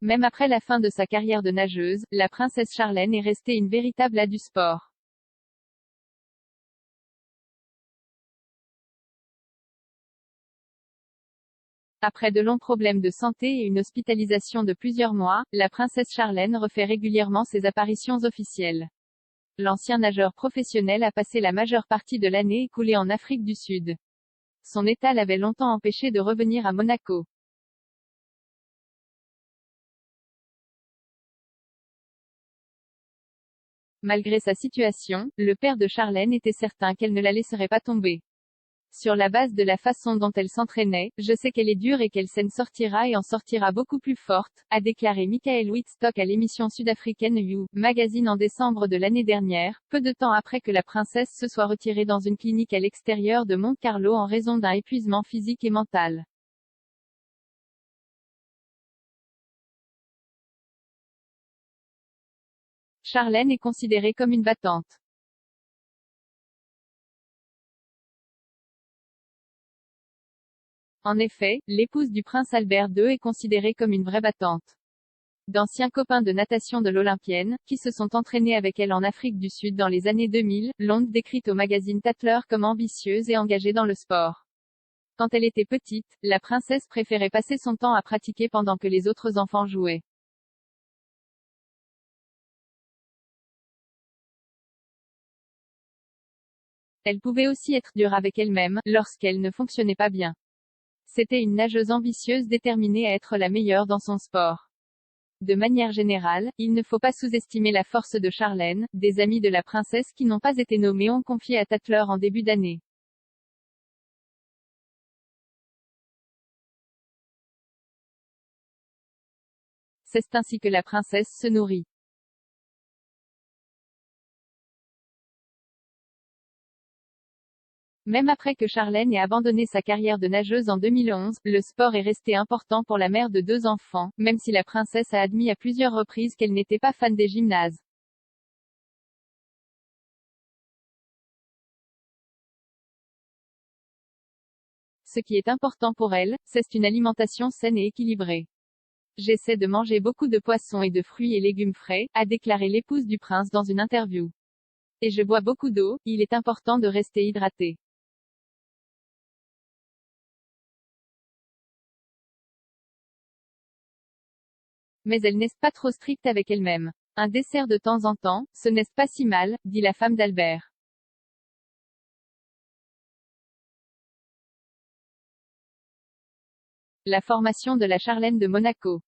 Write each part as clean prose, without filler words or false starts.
même après la fin de sa carrière de nageuse, la princesse Charlène est restée une véritable âme du sport. Après de longs problèmes de santé et une hospitalisation de plusieurs mois, la princesse Charlène refait régulièrement ses apparitions officielles. L'ancien nageur professionnel a passé la majeure partie de l'année écoulée en Afrique du Sud. Son état l'avait longtemps empêché de revenir à Monaco. Malgré sa situation, le père de Charlène était certain qu'elle ne la laisserait pas tomber. Sur la base de la façon dont elle s'entraînait, je sais qu'elle est dure et qu'elle s'en sortira et en sortira beaucoup plus forte, a déclaré Michael Whitstock à l'émission sud-africaine You Magazine en décembre de l'année dernière, peu de temps après que la princesse se soit retirée dans une clinique à l'extérieur de Monte Carlo en raison d'un épuisement physique et mental. Charlène est considérée comme une battante. En effet, l'épouse du prince Albert II est considérée comme une vraie battante. D'anciens copains de natation de l'Olympienne, qui se sont entraînés avec elle en Afrique du Sud dans les années 2000, l'ont décrite au magazine Tatler comme ambitieuse et engagée dans le sport. Quand elle était petite, la princesse préférait passer son temps à pratiquer pendant que les autres enfants jouaient. Elle pouvait aussi être dure avec elle-même, lorsqu'elle ne fonctionnait pas bien. C'était une nageuse ambitieuse déterminée à être la meilleure dans son sport. De manière générale, il ne faut pas sous-estimer la force de Charlène. Des amis de la princesse qui n'ont pas été nommés ont confié à Tatler en début d'année. C'est ainsi que la princesse se nourrit. Même après que Charlène ait abandonné sa carrière de nageuse en 2011, le sport est resté important pour la mère de 2 enfants, même si la princesse a admis à plusieurs reprises qu'elle n'était pas fan des gymnases. Ce qui est important pour elle, c'est une alimentation saine et équilibrée. J'essaie de manger beaucoup de poissons et de fruits et légumes frais, a déclaré l'épouse du prince dans une interview. Et je bois beaucoup d'eau, il est important de rester hydraté. Mais elle n'est pas trop stricte avec elle-même. Un dessert de temps en temps, ce n'est pas si mal, dit la femme d'Albert. La formation de la Charlène de Monaco.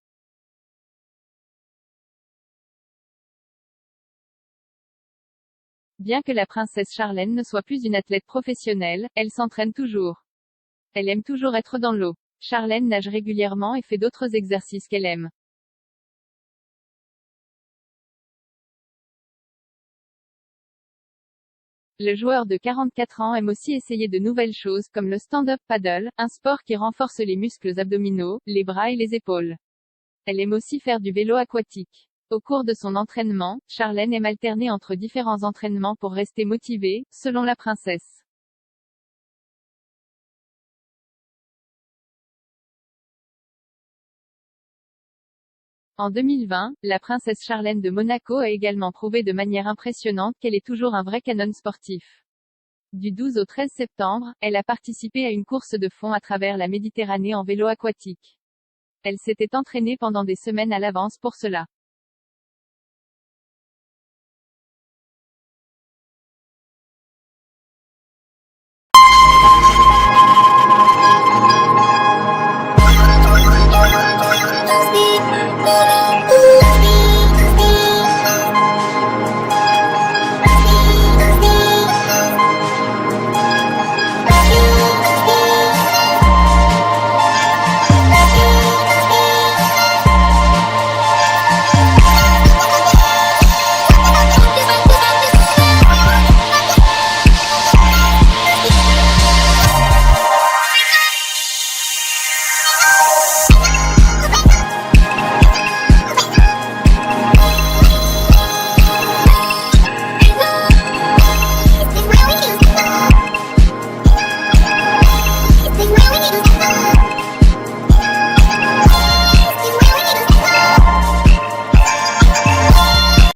Bien que la princesse Charlène ne soit plus une athlète professionnelle, elle s'entraîne toujours. Elle aime toujours être dans l'eau. Charlène nage régulièrement et fait d'autres exercices qu'elle aime. Le joueur de 44 ans aime aussi essayer de nouvelles choses comme le stand-up paddle, un sport qui renforce les muscles abdominaux, les bras et les épaules. Elle aime aussi faire du vélo aquatique. Au cours de son entraînement, Charlène aime alterner entre différents entraînements pour rester motivée, selon la princesse. En 2020, la princesse Charlène de Monaco a également prouvé de manière impressionnante qu'elle est toujours un vrai canon sportif. Du 12 au 13 septembre, elle a participé à une course de fond à travers la Méditerranée en vélo aquatique. Elle s'était entraînée pendant des semaines à l'avance pour cela.